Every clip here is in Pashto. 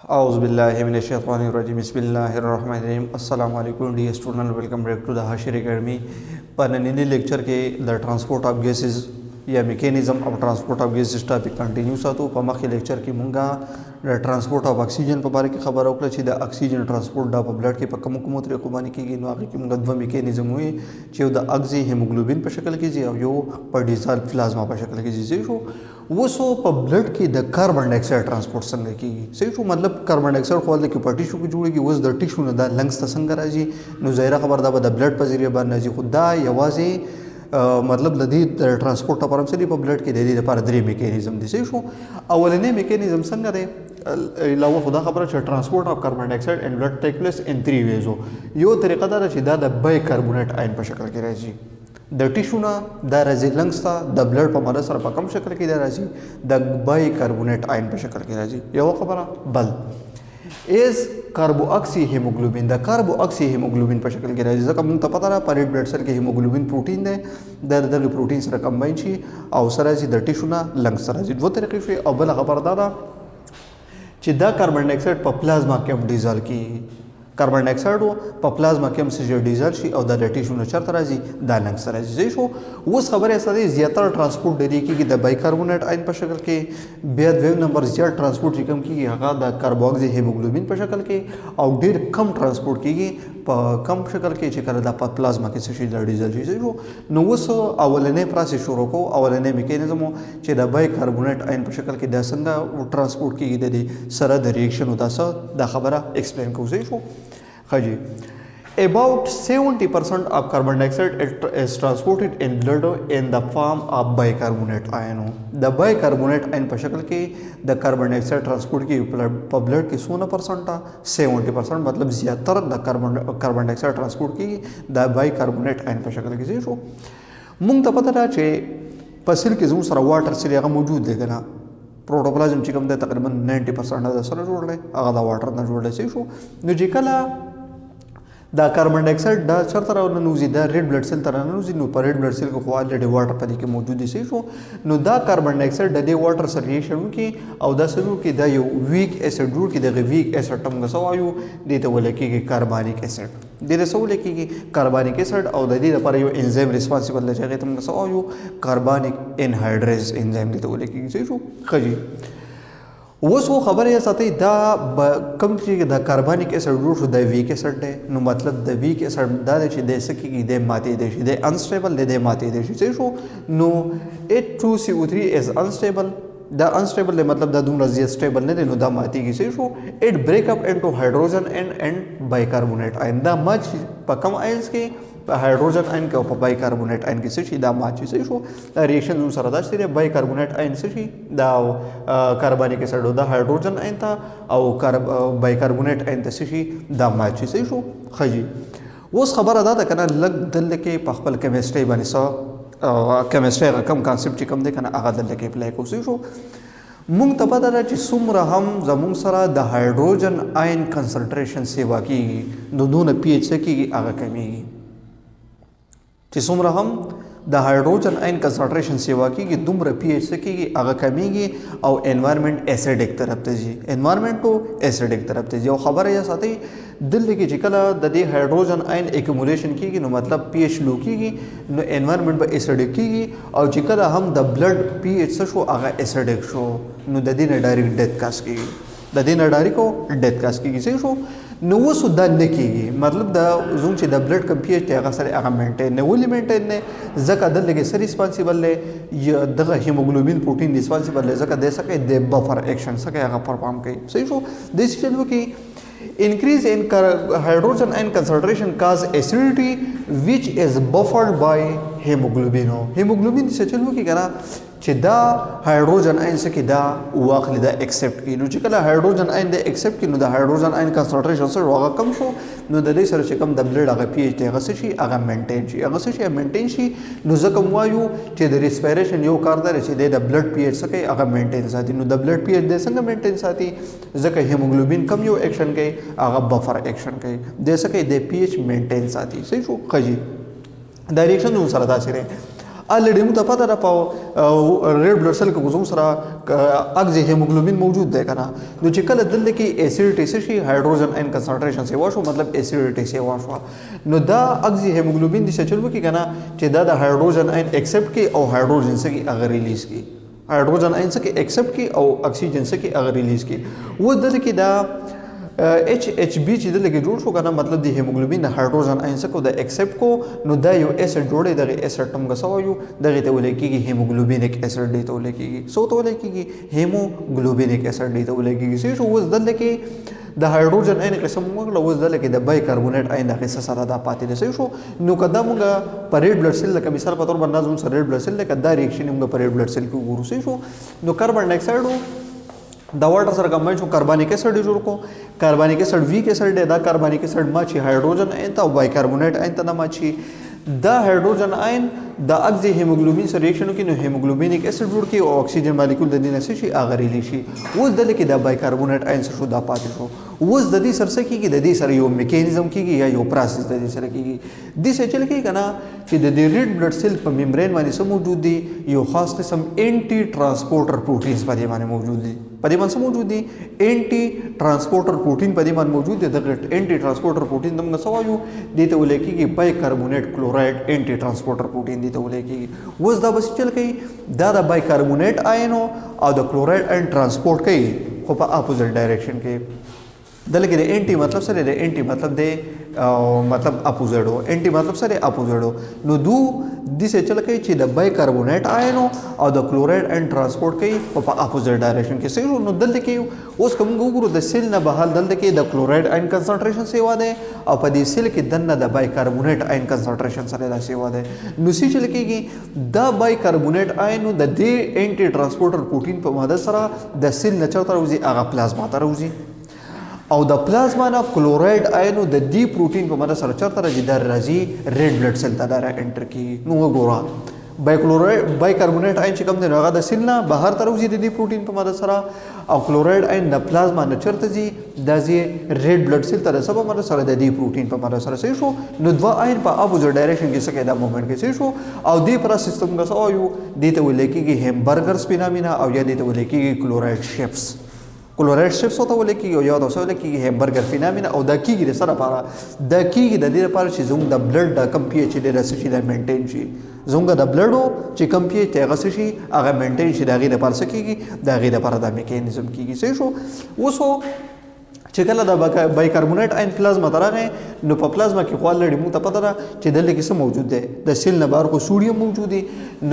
Auzubillahiminash-shaytanir-rajim. Bismillahir-rahmanir-rahim. Assalamualaikum dear student, welcome back to the Hashir Academy. पर नन्ही लेक्चर के the transport of gases या mechanism of transport of gases topic continue सातो په مخکې لیکچر کې مونږه د transport of oxygen په اړه کې خبره وکړه چې د اکسیجن ट्रांसपोर्ट د په بلډ کې په کومو طریقو باندې کېږي. نو هغه کې مونږ دوه میکانیزم وي چې یو د اگزي هیموګلوبین په شکل کې ځي او یو په ډیزالف پلازما په شکل کې ځي. شو وسو په بلډ کې د کاربن ډای اکساید ट्रांसपोर्ट څنګه کېږي؟ صحیح شو، مطلب کاربن ډای اکساید خو د کې په ټیشو کې جوړیږي، اوس د ټیشو نه د لنګز ته څنګه راځي؟ نو ظاهره خبر دا به د بلډ په ذریعہ باندې راځي. خو دا یوازې مطلب د دې ट्रांसपोर्ट لپاره هم په بلډ کې د دې لپاره درې میکانیزم دي. صحیح شو، اولنې میکانیزم څنګه دی؟ علاوه خدا خبره چې transport of carbon dioxide and blood take place in 3 ways हो. یو طریقه دا چې دا د بایکاربونیټ آین په شکل کې راځي، د ټیشو نه دا راځي لنګز ته، د بلډ په مدد سره په کوم شکل کې دا راځي؟ د بایکاربونیټ آین په شکل کې راځي. یو خبره بل از کاربو اکسی هیموګلوبین، د کاربو اکسی هیموګلوبین په شکل کې راځي. ځکه موږ ته پته ده په ریډ بلډ سیل کې هیموګلوبین پروټین دی، د دغه پروټین سره کمباین شي او سره راځي د ټیشو نه لنګز سره راځي. دوه طریقې شوي. او بل خبره دا ده چې دا کاربن ډای اکساید په پلازما کې هم ډیزالف کیږي. کاربن ډای اکساید په پلازما کې هم سره ډیزالف شي او د ټیشو نه چرته راځي؟ د لنګز سره راځي. صحیح شو. اوس خبره اساسي زیاتره ट्रांसपोर्ट ډیری کېږي د بایکاربونیټ آین په شکل کې. بیا دویم نمبر زیات ट्रांसपोर्ट چې کم کېږي هغه د کاربوکسي هیموګلوبین په شکل کې، او ډیر کم ट्रांसपोर्ट کېږي په کم شکل کې چې کله د پلازما کې څه شي د ډیزالف شي. صحیح شو. نو اوس اولنې پروسس شروع کوو. اولنې میکانیزم چې د بایکاربونیټ آین په شکل کې د څنګه ट्रांसपोर्ट کېږي د دې سره د ریاکشن او د خبره ایکسپلین کوو. صحیح شو. خجی about 70% of carbon dioxide is transported in blood in the form of bicarbonate ion. د bicarbonate ion په شکل کې د کاربن ډای اکساید ट्रांसपोर्ट کې په بلډ کې 16% 70%، مطلب زیاتره د کاربن ډای اکساید ट्रांसपोर्ट کې د bicarbonate ion په شکل کې ځي. شو مونږ ته پته ده چې په سیل کې زموږ سره واټر سیل هغه موجود دی کنه. پروټوپلازم چې کوم دی تقریبا 90% د سره جوړ دی، هغه د واټر نه جوړ دی. صحیح شو. نو چې کله دا کاربن ډای اکساید دا چرته راوځي دا ریډ بلډ سیل ته راوځي، نو په ریډ بلډ سیل کې خو الریډي واټر په دې کې موجود دي. صحیح شو. نو دا کاربن ډای اکساید د دې واټر سره ریاکشن وکړي او دا سره کې دا یو ویک اسید جوړ کړي. دغه ویک اسید ټم غسوایو دې ته ولې کېږي کاربانیک اسید. دې ته څه ولې کېږي؟ کاربانیک اسید. او د دې لپاره یو انزیم ریسپانسیبل دی چې هغه ته غسوایو کاربانیک انهایډریز انزیم دې ته ولې کېږي. صحیح شو. خجی اوس خو خبره یې ساتي دا کوم چې د کاربانیک اسید جوړ شو د ویک اسید دی. نو مطلب د ویک اسید دا دی چې د سکیږي د ماتې دی شي، د انسټیبل دی، د ماتې دی شي. صحیح شو. نو H2CO3 از انسټیبل. دا انسټیبل دی مطلب دا دومره زیات سټیبل نه دی، نو دا ماتېږي. صحیح شو. اټ بریک اپ انټو هایدروجن اینڈ بایکاربونیټ آین. دا مات په کم آینز کې؟ په هایدروجن آین کې او په بایکاربونیټ آین کې څه شي؟ دا مات شي. صحیح شو. ریاکشن زموږ سره دا چې دی بایکاربونیټ آین څه شي؟ دا کاربانیک اسید دا هایدروجن آین ته او بایکاربونیټ آین ته څه شي؟ دا مات شي. صحیح شو. خجی اوس خبره دا ده کنه لږ دلته کې په خپل کیمستري باندې کیمستري کم کانسپټ چې کم دی کنه هغه دلته کې اپلای کوو. صحیح شو. مونږ ته پته ده چې څومره هم زموږ سره د هایدروجن آین کنسنټریشن سیوا کېږي نو دونه پی ایچ څه کېږي؟ هغه کمیږي. چې څومره هم د هایدروجن آین کنسنټریشن سیوا کېږي دومره پی ایچ څه کېږي؟ هغه کمیږي او انوایرمنټ ایسیډک طرف ته ځي. انوایرمنټ ایسیډک طرف ته ځي. او خبره یې ساتي دلته کې چې کله د دې هایدروجن آین اکومولیشن کېږي نو مطلب پی ایچ لو کېږي، نو انوایرمنټ به ایسیډک کېږي. او چې کله هم د بلډ پی ایچ څه شو؟ هغه ایسیډک شو، نو د دې نه ډایرکټ ډیث کاز کېږي. د دې نه ډایرکټ ډیث کاز کېږي. صحیح شو. نو اوس دا نه کېږي، مطلب دا زوم چې د بلډ کم پی ایچ دی هغه سره هغه مینټین نه ولې مینټین نه؟ ځکه دلته کې سره ریسپانسیبل دی یا دغه هیموګلوبین پروټین ریسپانسیبل دی، ځکه د سکه د بفر ایکشن سکه هغه پرفارم کوي. صحیح شو. د ډیسیژن وکي increase in hydrogen ion concentration cause acidity which is buffered by hemoglobin. hemoglobin څه چلو کې کنه چې دا هایدروجن آین څه کې دا واخلي دا ایکسپټ کی. نو چې کله هایدروجن آین د ایکسپټ کی نو د هایدروجن آین کنسنټریشن سره هغه کم شو، نو د دې سره چې کم د بلډ هغه پی ایچ دی هغه څه شي؟ هغه مینټین شي. هغه څه شي؟ مینټین شي. نو ځکه وایو چې د ریسپیریشن یو کار دی چې د بلډ پی ایچ څه کوي؟ هغه مینټین ساتي. نو د بلډ پی ایچ د څنګه مینټین ساتي؟ ځکه هیموګلوبین کم یو ایکشن کوي، هغه بفر ایکشن کوي. د څه کوي؟ د پی ایچ مینټین ساتي. صحیح شو. خجی دا ریاکشن نو سره دا چیرې الریډي موږ ته پته ده په ریډ بلډ سیل کې زموږ سره اګز هیموګلوبین موجود دی کنه نو چې کله دلته کې ایسیډیټي شي هایدروجن ان کنسنټریشن سیوا شو مطلب ایسیډیټي سیوا شو نو دا اګز هیموګلوبین د چلو کې کنه چې دا د هایدروجن ان ایکسپټ کې او هایدروجن سره هغه ریلیز کی هایدروجن ان سره ایکسپټ کی او اکسیجن سره هغه ریلیز کی و دلته کې دا H B چې دلته جوړ شو کنه مطلب د هیموګلوبین د هایدروجن آینس کو د ایکسپټ کو نو دا یو اسید جوړي دغه اسید تم غسو یو دغه ته ولې کیږي هیموګلوبینیک اسید دی ته ولې کیږي سو ته ولې کیږي هیموګلوبینیک اسید دی ته ولې کیږي سو وز دلته کې د هایدروجن آین قسم موږ وز دلته کې د بای کاربونیټ آین د قصه سره دا پاتې دي شو نو کدا موږ پر ریډ بلډ سیل لکه مثال په تور باندې زموږ سره ریډ بلډ سیل لکه دا ریاکشن موږ پر ریډ بلډ سیل کې وګورو شو نو کاربن ډای اکساید دا واټر سره کمباین شو کاربونیک اسید جوړ کو کاربونیک اسید ویک اسید دا کاربونیک اسید ما چې هایدروجن آین ته او بایکاربونیټ آین ته ما چې دا هایدروجن آین د اګز هیموګلوبین سره ریاکشن کوي نو هیموګلوبینیک اسید جوړ کی او اکسیجن مالیکول د دې نشي شي اغه ریلی شي اوس دلته کې د بایکاربونیټ آین شو دا پاتې شو اوس د دې سره کېږي د دې سره یو میکانیزم کېږي یا یو پروسس د دې سره کېږي د څه چل کېږي کنه چې د ریډ بلډ سیل په میمبرین باندې سم موجود دي یو خاص قسم انټي ترانسپورټر پروتینز په دې باندې موجود دي په دې باندې موجود دي انټي ترانسپورټر پروتین په دې باندې موجود دي دغه انټي ترانسپورټر پروتین دمغه سوایو د ته ولې کېږي بایکاربونیټ کلورایډ انټي ترانسپورټر پروتین دي ته ولې کېږي اوس دا بس چل کوي دا د بایکاربونیټ آینو او د کلورایډ ان ترانسپورټ کوي خو په اپوزیټ ډایریکشن کې دلته د انټي مطلب سره د انټي مطلب د مطلب اپوزیټو انټي مطلب سره اپوزیټو نو دو د څه چل کوي چې د بایکاربونیټ آینو او د کلورایډ ان ترانسپورټ کوي په اپوزیټ ډایریکشن کې صحیح نو دلته کې اوس کوم وګورو د سیل نه بهال دلته کې د کلورایډ ان کنسنټریشن سیوا ده او په دې سیل کې دنه د بایکاربونیټ ان کنسنټریشن سره دا سیوا ده نو څه چل کېږي دا بایکاربونیټ آینو د دې انټي ترانسپورټر پروتین په ماده سره د سیل نه چرته راوځي هغه پلازما ته راوځي او د پلازما نه کلورایډ آینو د دې پروتین په ماده سره چرته راځي د راځي ریډ بلډ سیل ته دا انټر کی نو وګوره بایکاربونیټ آین چې کوم دی هغه د سیل نه بهر ته راوځي د دې پروتین په ماده سره او کلورایډ آین د پلازما نه چرته ځي د ریډ بلډ سیل ته سبب ماده سره د دې پروتین په ماده سره صحیح شو نو دوه آین په اپوزیټ ډایریکشن کې څه دا موومېنټ کې صحیح شو او دې پر سیستم غسو یو دې ته ولې کېږي همبرګرز فینامینا او یا دې ته ولې کېږي کلورایډ شیفټس کلورایډ شیفټس ته ولې کېږي او یا د څه ولې کېږي همبرګر فینامینا او دا کېږي د سره لپاره دا کېږي د دې لپاره چې زموږ د بلډ د کم پی ایچ ډیر شي د مینټین شي زموږ د بلډو چې کم پی ایچ هغه شي هغه مینټین شي د هغې لپاره څه کېږي د هغې لپاره دا میکانیزم کېږي صحیح شو اوس چې کله د بایکاربونیټ آین پلازما ته راغی نو په پلازما کې خو الریډي موږ ته پته ده چې دلته کې څه موجود دی د سیل نه بهر خو سوډیم موجود دی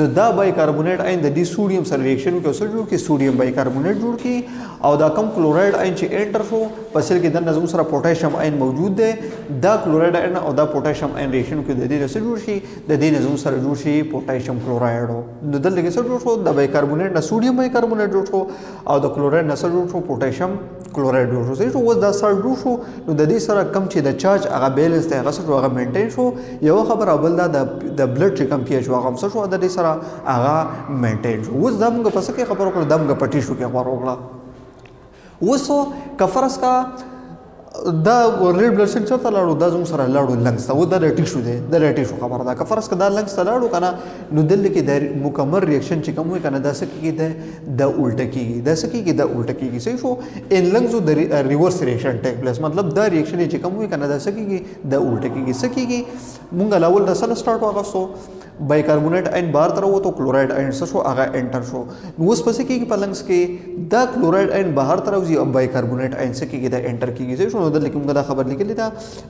نو دا بایکاربونیټ آین د دې سوډیم سره ریاکشن وکړي او څه جوړ کړي سوډیم بایکاربونیټ جوړ کړي او دا کم کلورایډ آین چې انټر شو په سیل کې دننه زموږ سره پوټاشیم آین موجود دی دا کلورایډ آین او دا پوټاشیم آین ریاکشن وکړي د دې نه څه جوړ شي د دې نه زموږ سره جوړ شي پوټاشیم کلورایډ نو دلته کې څه جوړ شو د بایکاربونیټ نه سوډیم بایکاربونیټ جوړ شو او د کلورایډ نه څه جوړ شو پوټاشیم کلورایډ جوړ شو صحیح شو اوس دا سره جوړ شو نو د دې سره کم چې د چارج هغه بیلنس دی هغه سره هغه مینټین شو یو خبر او بل دا د بلډ چې کم پی ایچ هغه هم څه شو د دې سره هغه مینټین شو اوس دا موږ پس کې خبر وکړو دا موږ پټی شو کې خبر وکړه اوس کفرس کا دا ریډ بلډ سیل چرته لاړو دا زموږ سره لاړو لنګس ته و دا د ټیشو دی د ټیشو خبره ده که فرض که دا لنګس ته لاړو که نه نو دلته کې د مکمل ریاکشن چې کوم وي که نه دا څه کېږي د الټه کېږي دا څه کېږي د الټه کېږي صحیح شو ان لنګزو د ریورس ریاکشن ټیک پلیس مطلب دا ریاکشن چې کوم وي که نه دا څه کېږي د الټه کېږي څه کېږي مونږ الاول د څه نه سټارټ واخیستو بایکاربونیټ آین بهر ته راووتو کلورایډ آین څه شو هغه انټر شو نو اوس پسې کېږي په لنګس کې دا کلورایډ آین بهر ته راوځي او بایکاربونیټ آین څه کېږي دا انټر کېږي صحیح شو نو دلته کې موږ دا خبر لیکلې ده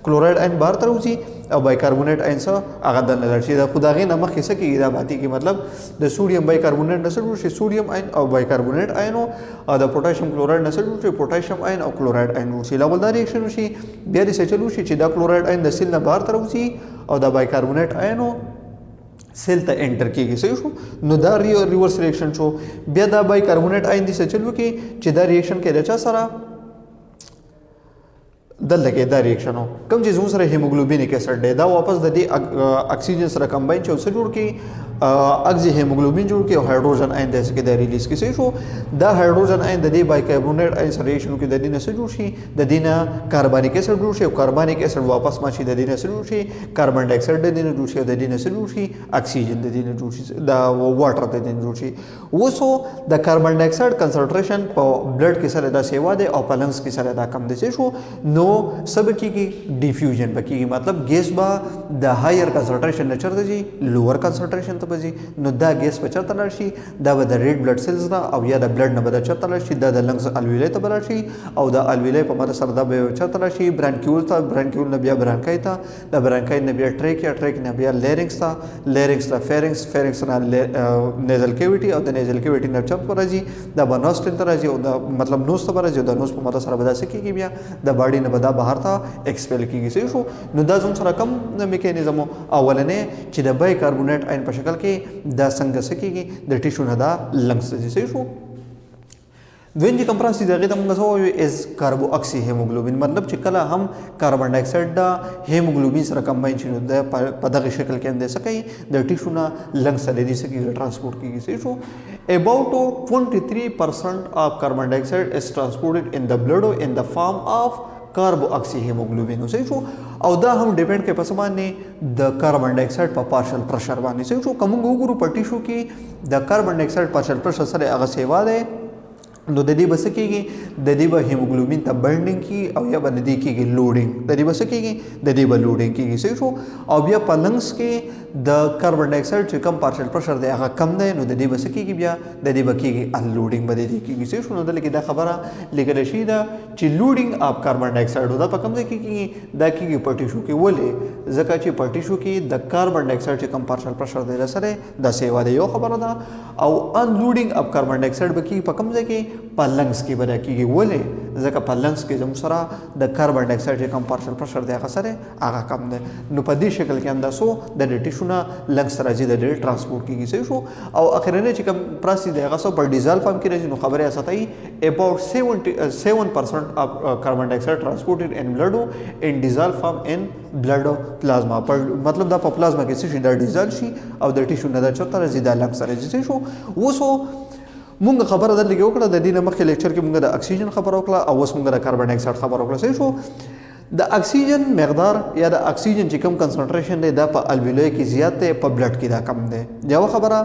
کلورایډ آین بهر ته راوځي او بایکاربونیټ آین څه هغه دننه لاړ شي دا خو د هغې نه مخکې څه کېږي دا پاتې کېږي مطلب د سوډیم بایکاربونیټ نه څه جوړ شي سوډیم آین او بایکاربونیټ آین او د پوټاشیم کلورایډ نه څه جوړ شي پوټاشیم آین او کلورایډ آین جوړ شي اول دا ریاکشن وشي بیا دې څه چلو شي چې دا کلورایډ آین د سیل نه بهر ته راوځي او دا بایکاربونیټ آین سیل ته انټر کېږي صحیح شو نو دا ریورس ریاکشن شو بیا دا بایکاربونیټ آین دې څه چلو کې چې دا ریاکشن کې د چا سره دلته کې دا ریاکشن کوم چې زموږ سره هیموګلوبینیک اسید دی دا واپس د دې اکسیجن سره کمباین چې څه جوړ کړي اگزي هیموګلوبین جوړ کې او هایدروجن آین د څه کې د ریلیز کې شو دا هایدروجن آین د دې بایکاربونیټ آین سره ریاکشن کې د دې نه څه جوړ شي د دې نه کاربونیک اسید جوړ شي او کاربونیک اسید واپس ماشي د دې نه څه جوړ شي کاربن ډای اکساید د دې نه جوړ شي او د دې نه څه جوړ شي اکسیجن د دې نه جوړ شي دا واټر د دې نه جوړ شي وسو د کاربن ډای اکساید کنسنټریشن په بلډ کې سره دا سیوا ده او په لنګز کې سره دا کم دي شو نو سب کېږي ډیفیوژن بکیږي مطلب ګیس با د هایر کنسنټریشن نه چرته جي لوور کنسنټریشن ته بځي نو دا ګیس په چرته راشي دا به د ریډ بلډ سیلز نه او یا د بلډ نه به چرته راشي دا د لنګز الویلای ته راشي او د الویلای په ماده سره دا به چرته راشي برانکیول ته برانکیول نه بیا برانکای ته د برانکای نه بیا ټریکیا ټریک نه بیا لیرنګس ته لیرنګس ته فیرنګس فیرنګس نه نیزل کیویټي او د نیزل کیویټي نه چرته راځي دا به نوستل ته راځي او د مطلب نوز ته راځي او د نوز په ماده سره به دا سکیږي بیا د باډي نه به دا بهر ته ایکسپیل کیږي شو نو دا زموږ سره کم میکانیزم اولنې چې د بایکاربونیټ آین په شکل کې دا څنګه سکیږي د ټیشو نه دا لنګس دي شو وین چې کمپرس دي هغه ته موږ سوو از کاربو اکسی هیموګلوبین مطلب چې کله هم کاربن ډای اکساید دا هیموګلوبین سره کمباین شي نو د په دغه شکل کې اندې سکي د ټیشو نه لنګس سره دي سکي ترانسپورت کیږي شو about 23% of carbon dioxide is transported in the blood in the form of कार्बोऑक्सी हेमोग्लोबिन صحیح شو او دا هم ډیپند کوي په سمانه د کاربن ډای اکساید په پارشل پرشر باندې صحیح شو کوم وګورو پټی شو کې د کاربن ډای اکساید پارشل پرشر سره هغه سیوا ده نو د دې بس کېږي د دې به هیموګلوبین ته بایندینګ کی او یا به د دې کېږي لوډینګ د دې بس کېږي د دې به لوډینګ کېږي صحیح شو او بیا په لنګس کې د کاربن ډای اکساید چې کم پارشل پرشر دی هغه کم دی نو د دې بس کېږي بیا د دې به کېږي ان لوډینګ به د دې کېږي صحیح شو نو دلته کې دا خبره لیکل شي دا چې لوډینګ اف کاربن ډای اکساید دا په کم ځای کې کېږي دا کېږي په ټیشو کې ولې ځکه چې په ټیشو کې د کاربن ډای اکساید چې کم پارشل پرشر دی سره د سیوا دی یو خبره ده او ان لوډینګ اف کاربن ډای اکساید به کې په کم ځای کې په لنګس کې بدا کېږي ولې ځکه په لنګس کې زموږ سره د کاربن ډای اکساید چې کم پارشل پرشر دی هغه سره هغه کم دی نو په دې شکل کې انداسو د ټیشو نه لنګس راځي د ډېر ترانسپورت کېږي صحیح شو او اخرنه چې کوم پراسی دی هغه سو په ډیزل فارم کې راځي نو خبره اساتای about 7% of carbon dioxide transported in blood in dissolved form in blood plasma مطلب دا په پلازما کې څه شي د ډیزل شي او د ټیشو نه د چرته راځي د لنګس راځي شو وسو مونږ خبره درلګي وکړه د دې نه مخکې لیکچر کې مونږ د اکسیجن خبره وکړه او اوس مونږ د کاربن ډای اکساید خبره وکړه صحیح شو د اکسیجن مقدار یا د اکسیجن چې کم کنسنټریشن دی دا په الویولای کې زیات دی په بلډ کې دا کم دی یو خبره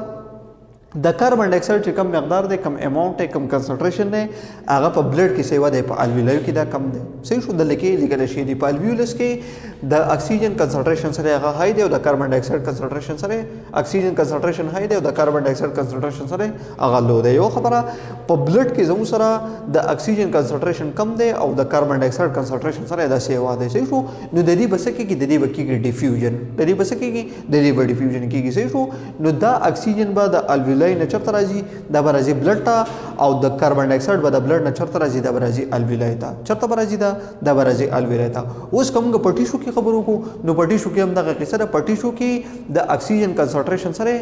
د کاربن ډای اکساید چې کم مقدار دی کم اماونټ دی کم کنسنټریشن دی هغه په بلډ کې سیوا دی په الویولای کې دا کم دی صحیح شو د لکه لیکل شي دی په الویولس کې د اکسیجن کنسنټریشن سره هغه هاي دی او د کاربن ډای اکساید کنسنټریشن سره اکسیجن کنسنټریشن هاي دی او د کاربن ډای اکساید کنسنټریشن سره هغه لو دی یو خبره په بلډ کې زموږ سره د اکسیجن کنسنټریشن کم دی او د کاربن ډای اکساید کنسنټریشن سره دا سیوا دی صحیح شو نو د دې بس کې د دې بکیږي ډیفیوژن د دې بس کې د دې به ډیفیوژن کېږي صحیح شو نو دا اکسیجن به د الویولای نه چرته راځي دا به راځي بلډ ته او د کاربن ډای اکساید به د بلډ نه چرته راځي دا به راځي الویولای ته چرته به راځي دا به راځي الویولای ته اوس کوم پټی شو کې خبرو کو نو پټی شو کې هم دغه قصه ده پټی شو کې د اکسیجن کنسنټریشن سره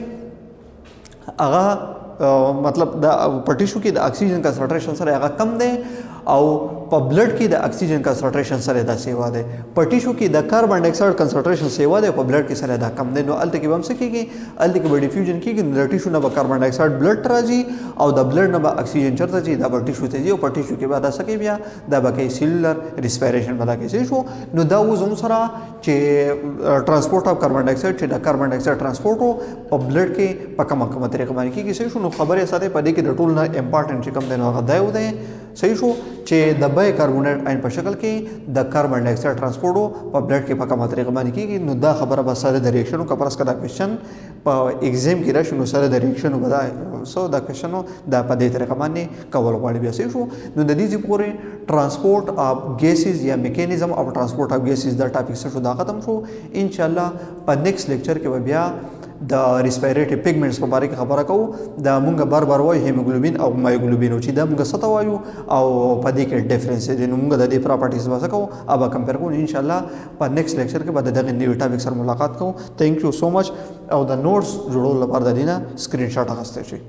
هغه مطلب د پټی شو کې د اکسیجن کنسنټریشن سره هغه کم دی او په بلډ کې د اکسیجن کنسنټریشن سره دا سیوا دی په ټیشو کې د کاربن ډای اکساید کنسنټریشن سیوا دی په بلډ کې سره دا کم دی نو الته کې هم څه کېږي الته کې به ډیفیوژن کېږي نو د ټیشو نه به کاربن ډای اکساید بلډ ته راځي او د بلډ نه به اکسیجن چرته ځي دا به ټیشو ته ځي او په ټیشو کې به دا څه کوي بیا دا به کوي سیلولر ریسپیریشن به دا کوي شو نو دا اوس هم سره چې ترانسپورت اف کاربن ډای اکساید چې د کاربن ډای اکساید ترانسپورت په بلډ کې په کومه طریقه باندې کېږي شو نو خبره ساته په دې کې د ټول نه امپورټنت چې کوم دی نو هغه دا و دی صحیح شو چې د بایکاربونیټ آین په شکل کې د کاربن ډای اکساید ترانسپورت په بلډ کې په کومه طریقه باندې کېږي نو دا خبره به سره د ریاکشنو کپرس کدا کوېشن په ایگزام کې راشي نو سره د ریاکشنو به دا سو دا کوېشنو دا په دې طریقه باندې کول غواړي بیا صحیح شو نو د دې پورې ترانسپورت اف ګیسز یا میکانیزم اف ترانسپورت اف ګیسز دا ټاپک شو دا ختم شو ان شاء الله په نیکسټ لیکچر کې بیا د ریسپیریټری پیګمنټس په اړه خبره کوو دا مونږ بار وایو هیموګلوبین او مایوګلوبین چې دا مونږ څه وایو او په دې کې ډیفرنس دي نو مونږ د دې پراپرټیز واسه کوو ابا کمپیر کوو ان شاء الله په نیکسټ لیکچر کې بعد دغه نیو ټاپک سره ملاقات کوو ثانک یو سو مچ او د نوټس جوړولو لپاره د دینه سکرین شاټ اخیستل شي